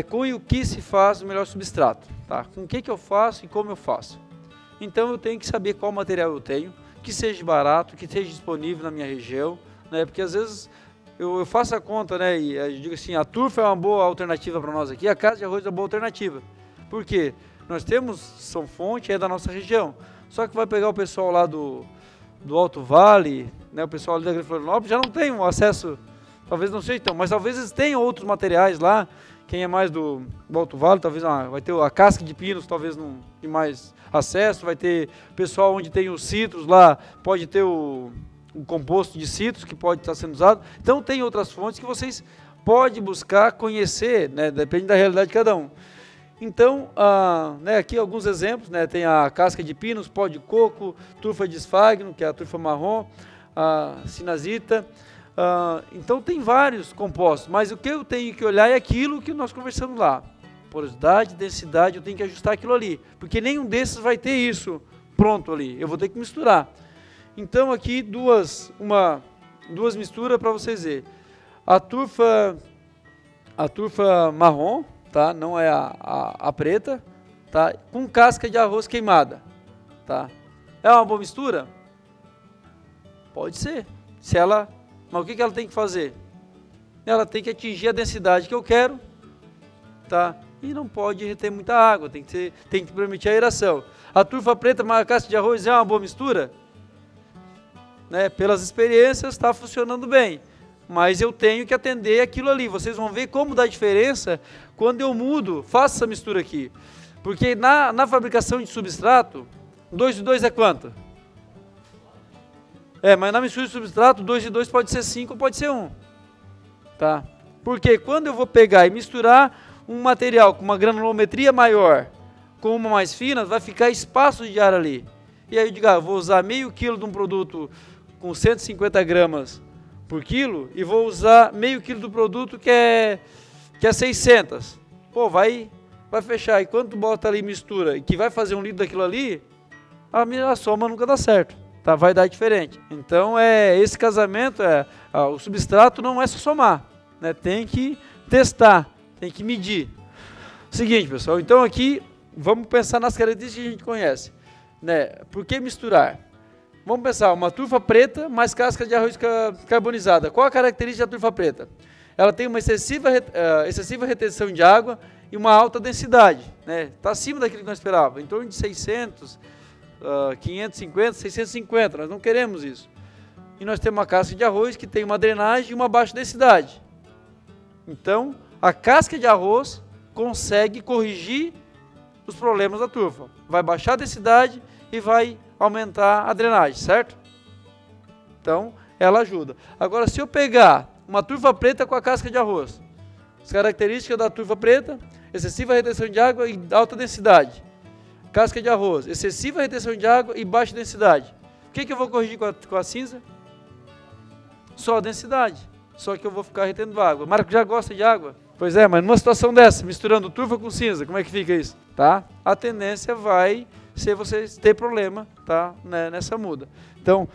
Com o que se faz o melhor substrato, tá? Com o que eu faço e como eu faço. Então eu tenho que saber qual material eu tenho, que seja barato, que esteja disponível na minha região, né? Porque às vezes eu faço a conta, né? E eu digo assim, a turfa é uma boa alternativa para nós aqui, a casa de arroz é uma boa alternativa. Por quê? Nós temos São Fonte, é da nossa região, só que vai pegar o pessoal lá do Alto Vale, né? O pessoal ali da Grande Florianópolis já não tem um acesso. Talvez não seja então, mas talvez eles tenham outros materiais lá. Quem é mais do Alto Vale, talvez vai ter a casca de pinos, talvez não tem mais acesso. Vai ter pessoal onde tem os citros lá, pode ter o composto de citros que pode estar sendo usado. Então tem outras fontes que vocês podem buscar conhecer, né? Depende da realidade de cada um. Então, né, aqui alguns exemplos, né? Tem a casca de pinos, pó de coco, turfa de esfagno, que é a turfa marrom, a sinazita. Então tem vários compostos, mas o que eu tenho que olhar é aquilo que nós conversamos lá. Porosidade, densidade, eu tenho que ajustar aquilo ali, porque nenhum desses vai ter isso pronto ali, eu vou ter que misturar. Então aqui duas misturas para vocês verem. A turfa marrom, tá? Não é a preta, tá? Com casca de arroz queimada, tá? É uma boa mistura? Pode ser, mas o que ela tem que fazer? Ela tem que atingir a densidade que eu quero, tá? E não pode reter muita água, tem que permitir a aeração. A turfa preta mais a casca de arroz é uma boa mistura? Né? Pelas experiências está funcionando bem, mas eu tenho que atender aquilo ali. Vocês vão ver como dá diferença quando eu mudo, faço essa mistura aqui. Porque na fabricação de substrato, 2 e 2 é quanto? Mas na mistura de substrato, 2 e 2 pode ser 5 ou pode ser 1. Tá? Porque quando eu vou pegar e misturar um material com uma granulometria maior com uma mais fina, vai ficar espaço de ar ali. E aí eu digo, vou usar meio quilo de um produto com 150 gramas por quilo e vou usar meio quilo do produto que é 600. Pô, vai fechar. E quando tu bota ali mistura e que vai fazer 1 litro daquilo ali, a soma nunca dá certo. Tá, vai dar diferente. Então, esse casamento, o substrato não é só somar, né? Tem que testar, tem que medir. Seguinte, pessoal, então aqui, vamos pensar nas características que a gente conhece, né? Por que misturar? Vamos pensar, uma turfa preta mais casca de arroz carbonizada. Qual a característica da turfa preta? Ela tem uma excessiva retenção de água e uma alta densidade, né? Está acima daquilo que nós esperávamos, em torno de 600, 550, 650, nós não queremos isso. E nós temos uma casca de arroz que tem uma drenagem e uma baixa densidade. Então, a casca de arroz consegue corrigir os problemas da turfa. Vai baixar a densidade e vai aumentar a drenagem, certo? Então, ela ajuda. Agora, se eu pegar uma turfa preta com a casca de arroz, as características da turfa preta, excessiva retenção de água e alta densidade. Casca de arroz, excessiva retenção de água e baixa densidade. O que eu vou corrigir com a cinza? Só a densidade. Só que eu vou ficar retendo água. Marco já gosta de água? Pois é, mas numa situação dessa, misturando turfa com cinza, como é que fica isso? Tá? A tendência vai ser vocês ter problema, tá? Nessa muda. Então,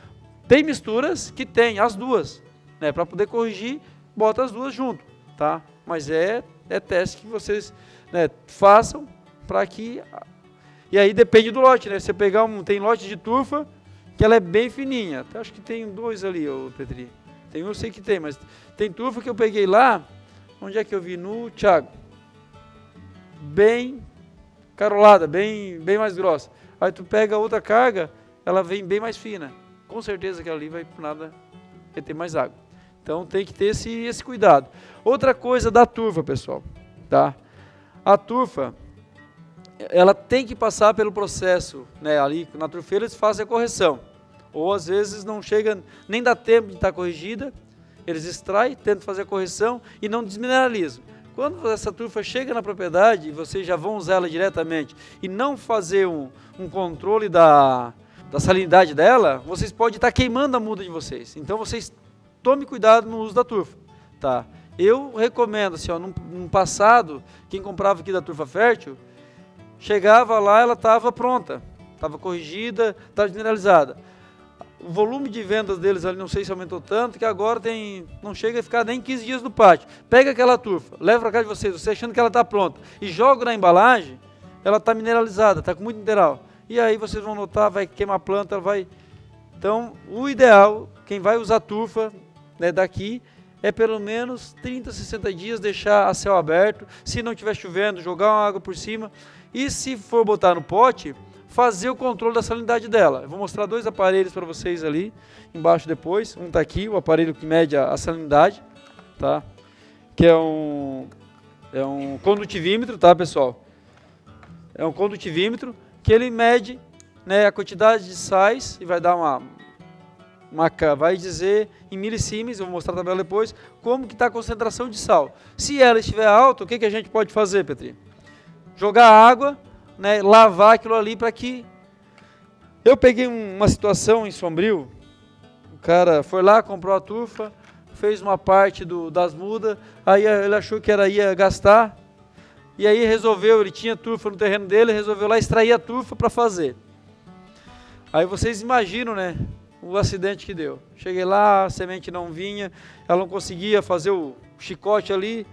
tem misturas que tem as duas, né? Para poder corrigir, bota as duas junto, tá? Mas é teste que vocês, né, façam para que... E aí depende do lote, né? Você pegar tem lote de turfa que ela é bem fininha. Até acho que tem 2 ali, ô Petri. Tem um, eu sei que tem, mas tem turfa que eu peguei lá, onde é que eu vi? No Thiago. Bem carolada, bem mais grossa. Aí tu pega outra carga, ela vem bem mais fina. Com certeza que ali vai por nada ter mais água. Então tem que ter esse cuidado. Outra coisa da turfa, pessoal, tá? A turfa, ela tem que passar pelo processo, né? Ali na turfeira eles fazem a correção, ou às vezes não chega, nem dá tempo de estar corrigida, eles extraem, tentam fazer a correção e não desmineralizam. Quando essa turfa chega na propriedade e vocês já vão usar ela diretamente e não fazer um controle da salinidade dela, vocês podem estar queimando a muda de vocês. Então vocês tomem cuidado no uso da turfa, tá? Eu recomendo, assim, ó, no passado, quem comprava aqui da turfa fértil, chegava lá, ela estava pronta, estava corrigida, estava mineralizada. O volume de vendas deles ali, não sei se aumentou tanto, que agora não chega a ficar nem 15 dias no pátio. Pega aquela turfa, leva para casa de vocês, você achando que ela está pronta, e joga na embalagem, ela está mineralizada, está com muito mineral. E aí vocês vão notar, vai queimar a planta, ela vai... Então, o ideal, quem vai usar turfa, né, daqui, é pelo menos 30, 60 dias deixar a céu aberto, se não estiver chovendo, jogar uma água por cima, e se for botar no pote, fazer o controle da salinidade dela. Eu vou mostrar 2 aparelhos para vocês ali, embaixo depois. Um está aqui, o aparelho que mede a salinidade, tá? Que é um condutivímetro, tá, pessoal? É um condutivímetro que ele mede, né, a quantidade de sais e vai dar vai dizer em milisiemens, eu vou mostrar a tabela depois, como que está a concentração de sal. Se ela estiver alta, o que a gente pode fazer, Petri? Jogar água, né, lavar aquilo ali para que... Eu peguei uma situação em Sombrio, o cara foi lá, comprou a turfa, fez uma parte das mudas, aí ele achou que ia gastar, e aí resolveu, ele tinha turfa no terreno dele, resolveu lá extrair a turfa para fazer. Aí vocês imaginam, né, o acidente que deu. Cheguei lá, a semente não vinha, ela não conseguia fazer o chicote ali.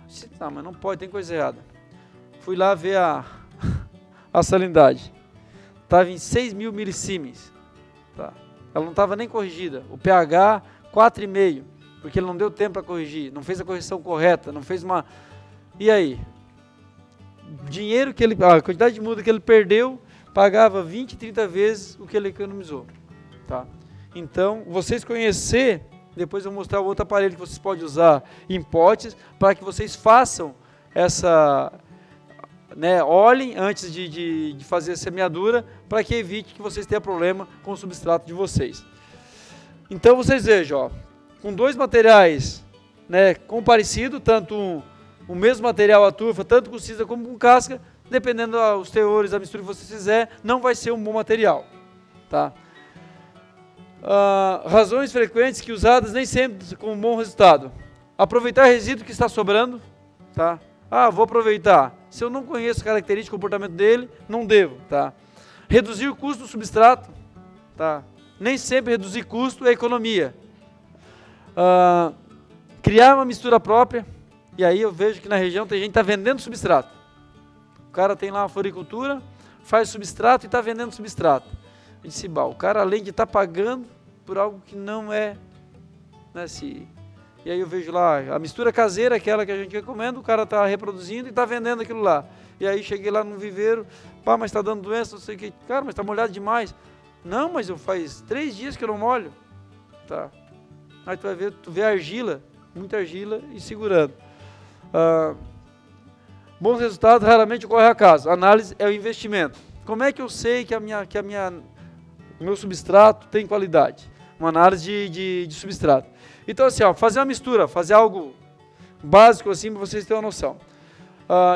Disse, não, mas não pode, tem coisa errada. Fui lá ver a salinidade. Estava em 6.000 milisiemens. Tá? Ela não estava nem corrigida. O pH, 4,5, porque ele não deu tempo para corrigir, não fez a correção correta, não fez uma... E aí? Dinheiro que a quantidade de muda que ele perdeu, pagava 20, 30 vezes o que ele economizou. Tá? Então, vocês conhecer, depois eu vou mostrar o outro aparelho que vocês podem usar em potes, para que vocês façam essa, né, olhem antes de fazer a semeadura, para que evite que vocês tenham problema com o substrato de vocês. Então, vocês vejam, ó, com 2 materiais, né, comparecido, tanto o mesmo material, a turfa, tanto com cinza como com casca, dependendo dos teores, da mistura que você fizer, não vai ser um bom material. Tá? Razões frequentes que usadas nem sempre com um bom resultado. Aproveitar resíduo que está sobrando. Tá? Vou aproveitar. Se eu não conheço a característica e comportamento dele, não devo. Tá? Reduzir o custo do substrato. Tá? Nem sempre reduzir custo é economia. Criar uma mistura própria. E aí eu vejo que na região tem gente que está vendendo substrato. O cara tem lá uma floricultura, faz substrato e está vendendo substrato. Eu disse, o cara além de estar pagando por algo que não é, né, e aí eu vejo lá, a mistura caseira, aquela que a gente recomenda, o cara está reproduzindo e está vendendo aquilo lá. E aí cheguei lá no viveiro, mas está dando doença, não sei o que, cara, mas está molhado demais. Não, mas faz 3 dias que eu não molho. Tá. Aí tu vai ver, tu vê argila, muita argila e segurando. Bons resultados raramente ocorrem ao acaso. Análise é o investimento. Como é que eu sei que o meu substrato tem qualidade? Uma análise de substrato. Então assim, fazer uma mistura, fazer algo básico assim para vocês terem uma noção.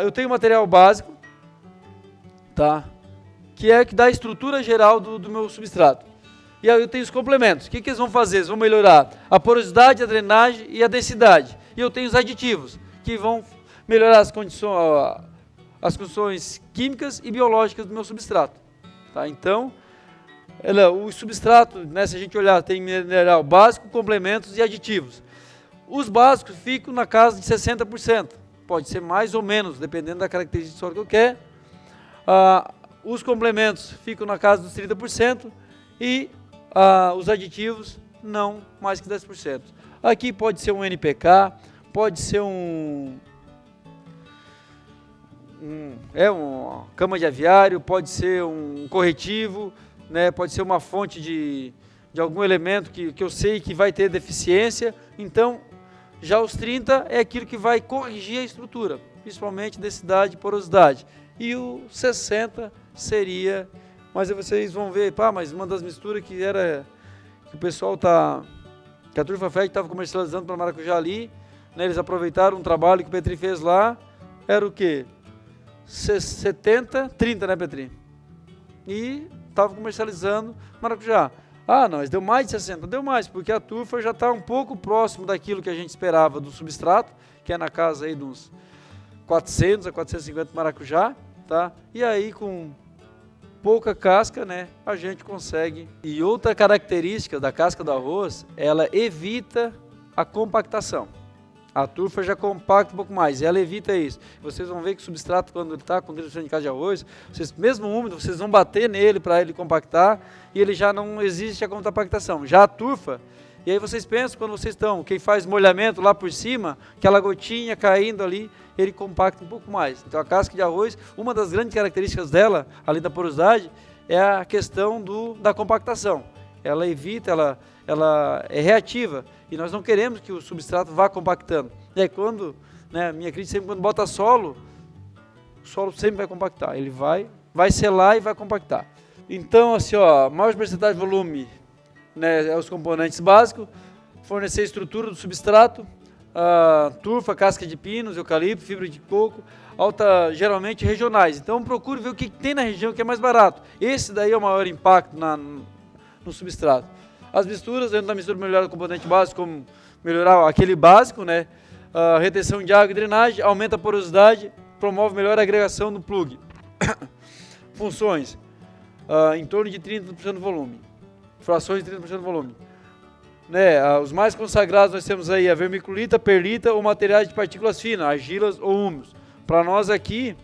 Eu tenho material básico, tá? Que dá a estrutura geral do meu substrato. E aí eu tenho os complementos. O que eles vão fazer? Eles vão melhorar a porosidade, a drenagem e a densidade. E eu tenho os aditivos, que vão melhorar as condições químicas e biológicas do meu substrato. Tá? Então, o substrato, né, se a gente olhar, tem mineral básico, complementos e aditivos. Os básicos ficam na casa de 60%. Pode ser mais ou menos, dependendo da característica do solo que eu quero. Os complementos ficam na casa dos 30% e os aditivos não mais que 10%. Aqui pode ser um NPK, pode ser uma cama de aviário, pode ser um corretivo, né, pode ser uma fonte de algum elemento que eu sei que vai ter deficiência. Então, já os 30 é aquilo que vai corrigir a estrutura, principalmente densidade e porosidade. E o 60 seria, mas aí vocês vão ver, mas uma das misturas que o pessoal que a Turfa Fed estava comercializando para Maracujá ali, né, eles aproveitaram um trabalho que o Petri fez lá, era o quê? 70, 30, né, Petri? E estava comercializando Maracujá. Não, mas deu mais de 60, deu mais, porque a Turfa já está um pouco próximo daquilo que a gente esperava do substrato, que é na casa aí de uns 400 a 450 maracujá, tá? E aí com pouca casca, né, a gente consegue. E outra característica da casca do arroz, ela evita a compactação. A turfa já compacta um pouco mais, ela evita isso. Vocês vão ver que o substrato, quando ele está com 30% de casca de arroz, vocês, mesmo úmido, vocês vão bater nele para ele compactar e ele já não existe a compactação. Já a turfa, e aí vocês pensam, quando vocês estão, quem faz molhamento lá por cima, aquela gotinha caindo ali, ele compacta um pouco mais. Então a casca de arroz, uma das grandes características dela, além da porosidade, é a questão da compactação. Ela evita, ela é reativa, e nós não queremos que o substrato vá compactando. E aí quando, né, minha crítica sempre, quando bota solo, o solo sempre vai compactar, ele vai selar e vai compactar. Então assim, ó, maior porcentagem de volume, né, é os componentes básicos, fornecer estrutura do substrato, turfa, casca de pinos, eucalipto, fibra de coco, geralmente regionais. Então procure ver o que tem na região que é mais barato. Esse daí é o maior impacto no substrato. As misturas, dentro da mistura melhorar o componente básico, como melhorar aquele básico, né? Retenção de água e drenagem, aumenta a porosidade, promove melhor agregação no plug. Funções, em torno de 30% do volume, frações de 30% do volume. Né? Os mais consagrados nós temos aí a vermiculita, perlita ou materiais de partículas finas, argilas ou humus. Para nós aqui,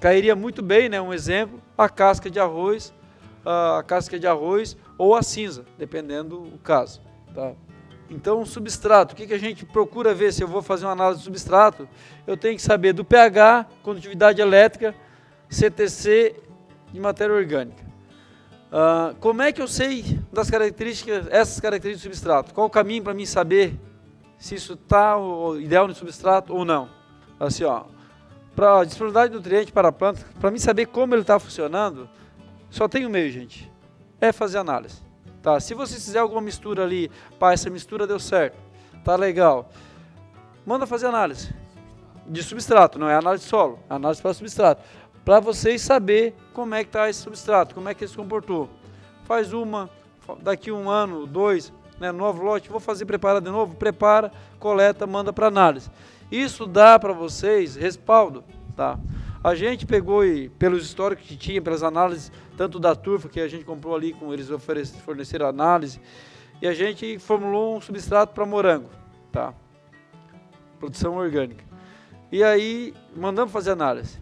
cairia muito bem, né? Um exemplo, a casca de arroz, ou a cinza, dependendo do caso. Tá? Então, o substrato, o que a gente procura ver se eu vou fazer uma análise do substrato? Eu tenho que saber do pH, condutividade elétrica, CTC e matéria orgânica. Como é que eu sei essas características do substrato? Qual o caminho para mim saber se isso está ideal no substrato ou não? Assim, ó, para a disponibilidade de nutriente para a planta, para mim saber como ele está funcionando, só tem um meio, gente, é fazer análise. Tá? Se você fizer alguma mistura ali, pá, essa mistura deu certo, tá legal, manda fazer análise de substrato, não é análise de solo, é análise para substrato, para vocês saber como é que está esse substrato, como é que ele se comportou. Faz uma, daqui um ano, 2, né, novo lote, vou fazer preparar de novo, prepara, coleta, manda para análise. Isso dá para vocês respaldo, tá? A gente pegou e, pelos históricos que tinha, pelas análises, tanto da turfa que a gente comprou ali, com eles forneceram análise, e a gente formulou um substrato para morango, tá? Produção orgânica. E aí, mandamos fazer análise.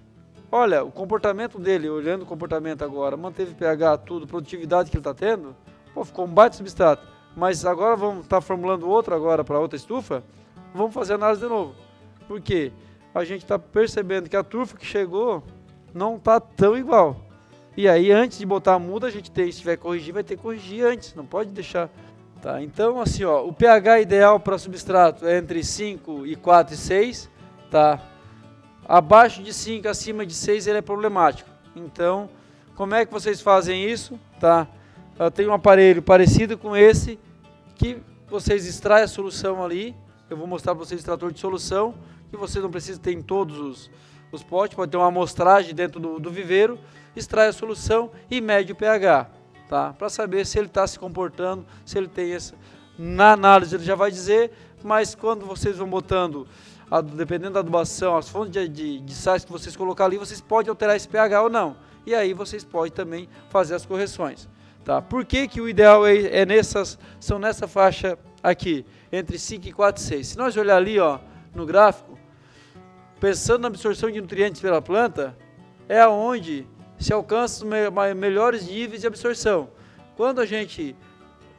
Olha, o comportamento dele, olhando o comportamento agora, manteve pH, tudo, produtividade que ele está tendo, pô, ficou um baita substrato. Mas agora vamos estar formulando outro agora para outra estufa, vamos fazer análise de novo. Por quê? A gente está percebendo que a turfa que chegou não está tão igual. E aí, antes de botar a muda, a gente se tiver que corrigir, vai ter que corrigir antes, não pode deixar. Tá? Então, assim, ó, o pH ideal para substrato é entre 5 e 4 e 6, tá? Abaixo de 5, acima de 6, ele é problemático. Então, como é que vocês fazem isso? Tá? Eu tenho um aparelho parecido com esse, que vocês extraem a solução ali. Eu vou mostrar para vocês o extrator de solução, que vocês não precisam ter em todos os potes, pode ter uma amostragem dentro do viveiro, extrai a solução e mede o pH, tá? Para saber se ele está se comportando, se ele tem essa... Na análise ele já vai dizer, mas quando vocês vão botando, dependendo da adubação, as fontes de sais que vocês colocar ali, vocês podem alterar esse pH ou não. E aí vocês podem também fazer as correções. Tá? Por que o ideal são nessa faixa aqui, entre 5 e 4 e 6? Se nós olhar ali, ó, no gráfico, pensando na absorção de nutrientes pela planta, é onde se alcança os melhores níveis de absorção. Quando a gente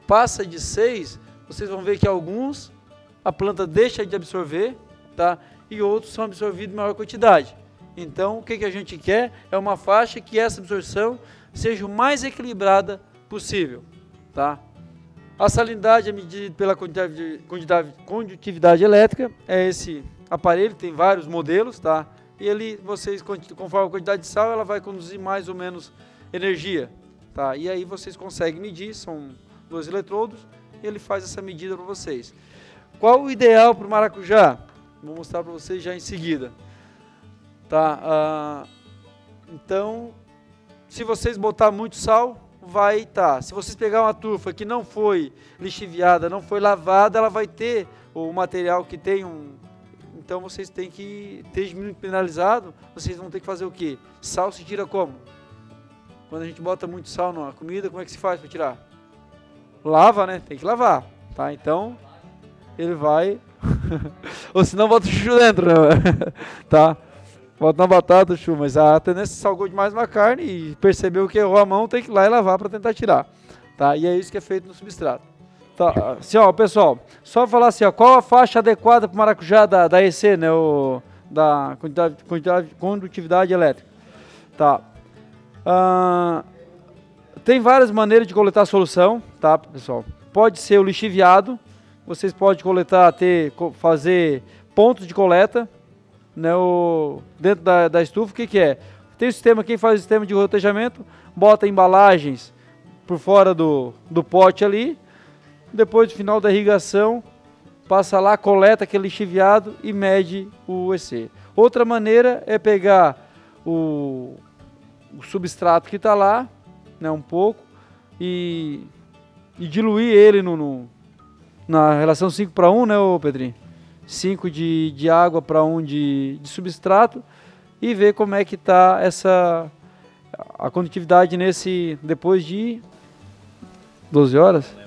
passa de 6, vocês vão ver que alguns a planta deixa de absorver, tá? E outros são absorvidos em maior quantidade. Então, o que a gente quer é uma faixa que essa absorção seja o mais equilibrada possível, tá? A salinidade é medida pela condutividade elétrica, é esse aparelho, tem vários modelos, tá? E ele, conforme a quantidade de sal, ela vai conduzir mais ou menos energia, tá? E aí vocês conseguem medir, são 2 eletrodos, e ele faz essa medida para vocês. Qual o ideal para o maracujá? Vou mostrar para vocês já em seguida. Tá? Então, se vocês botar muito sal, vai estar. Se vocês pegar uma turfa que não foi lixiviada, não foi lavada, ela vai ter o material que tem então vocês têm que ter mineralizado, vocês vão ter que fazer o quê? Sal se tira como? Quando a gente bota muito sal na comida, como é que se faz para tirar? Lava, né? Tem que lavar, tá? Então, ele vai... Ou senão bota o chuchu dentro, né? Tá? Bota na batata o chuchu, mas a tendência salgou demais uma carne e percebeu que errou a mão, tem que ir lá e lavar para tentar tirar, tá? E é isso que é feito no substrato. Tá, assim, ó, pessoal, só falar assim, ó, qual a faixa adequada para o maracujá da EC, né, da condutividade elétrica, tá? Tem várias maneiras de coletar a solução, tá, pessoal? Pode ser o lixiviado, vocês podem coletar, fazer pontos de coleta, né, dentro da estufa. O que é? Tem o sistema, quem faz o sistema de rotejamento, bota embalagens por fora do pote ali, depois do final da irrigação, passa lá, coleta aquele lixiviado e mede o EC. Outra maneira é pegar o substrato que está lá, né, um pouco, e diluir ele na relação 5:1, né, ô Pedrinho? 5 de água para 1 de substrato, e ver como é que está a condutividade depois de 12 horas.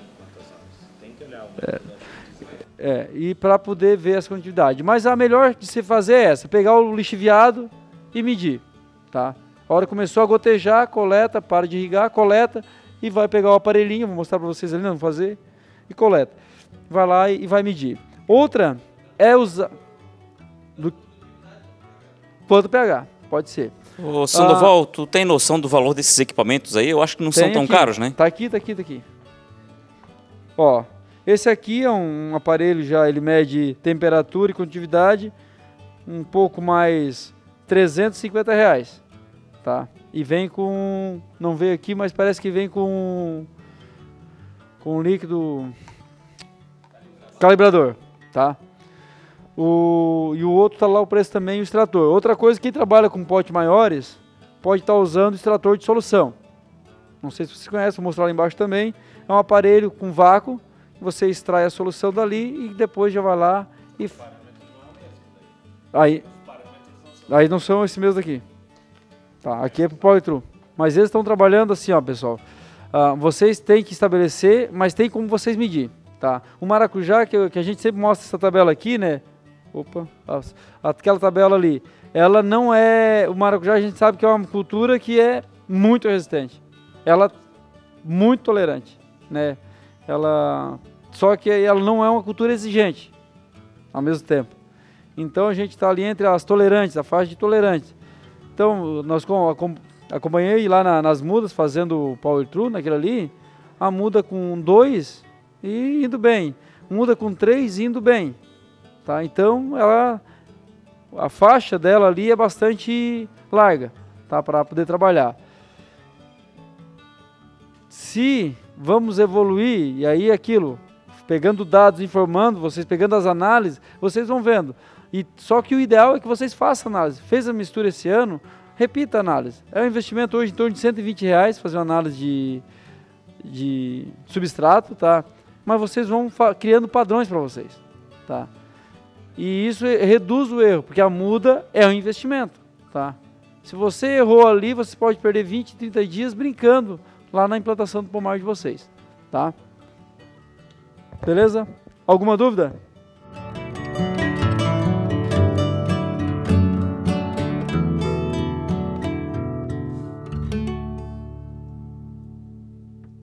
E para poder ver essa condutividade. Mas a melhor de se fazer é essa, pegar o lixiviado e medir, tá? A hora que começou a gotejar, coleta, para de irrigar, coleta e vai pegar o aparelhinho, vou mostrar para vocês ali, não vou fazer, e coleta. Vai lá e vai medir. Outra é usar quanto pH, pode ser. Ô Sandoval, tu tem noção do valor desses equipamentos aí? Eu acho que não são tão caros, né? Tá aqui. Ó, esse aqui é um aparelho já, ele mede temperatura e condutividade, um pouco mais R$350, tá? E vem com, não veio aqui, mas parece que vem com líquido calibrador, tá? E o outro tá lá o preço também, o extrator. Outra coisa, quem trabalha com potes maiores pode estar usando o extrator de solução. Não sei se vocês conhecem, vou mostrar lá embaixo também. É um aparelho com vácuo, você extrai a solução dali e depois já vai lá e... Aí não são esses meus daqui. Tá, aqui é pro Power True. Mas eles estão trabalhando assim, ó, pessoal. Vocês têm que estabelecer, mas tem como vocês medir, tá? O maracujá, que a gente sempre mostra essa tabela aqui, né? Opa, aquela tabela ali. Ela não é... O maracujá a gente sabe que é uma cultura que é muito resistente. Ela muito tolerante, né? Só que ela não é uma cultura exigente, ao mesmo tempo. Então a gente está ali entre as tolerantes, a faixa de tolerantes. Então nós acompanhei lá nas mudas fazendo o Power True naquele ali, a muda com 2 e indo bem, muda com 3 indo bem, tá? Então a faixa dela ali é bastante larga, tá? Para poder trabalhar. Se vamos evoluir, e aí aquilo, pegando dados, informando, vocês pegando as análises, vocês vão vendo. Só que o ideal é que vocês façam análise. Fez a mistura esse ano, repita a análise. É um investimento hoje em torno de R$120 fazer uma análise de substrato, tá? Mas vocês vão criando padrões para vocês, tá? E isso reduz o erro, porque a muda é um investimento, tá? Se você errou ali, você pode perder 20, 30 dias brincando lá na implantação do pomar de vocês, tá? Beleza? Alguma dúvida?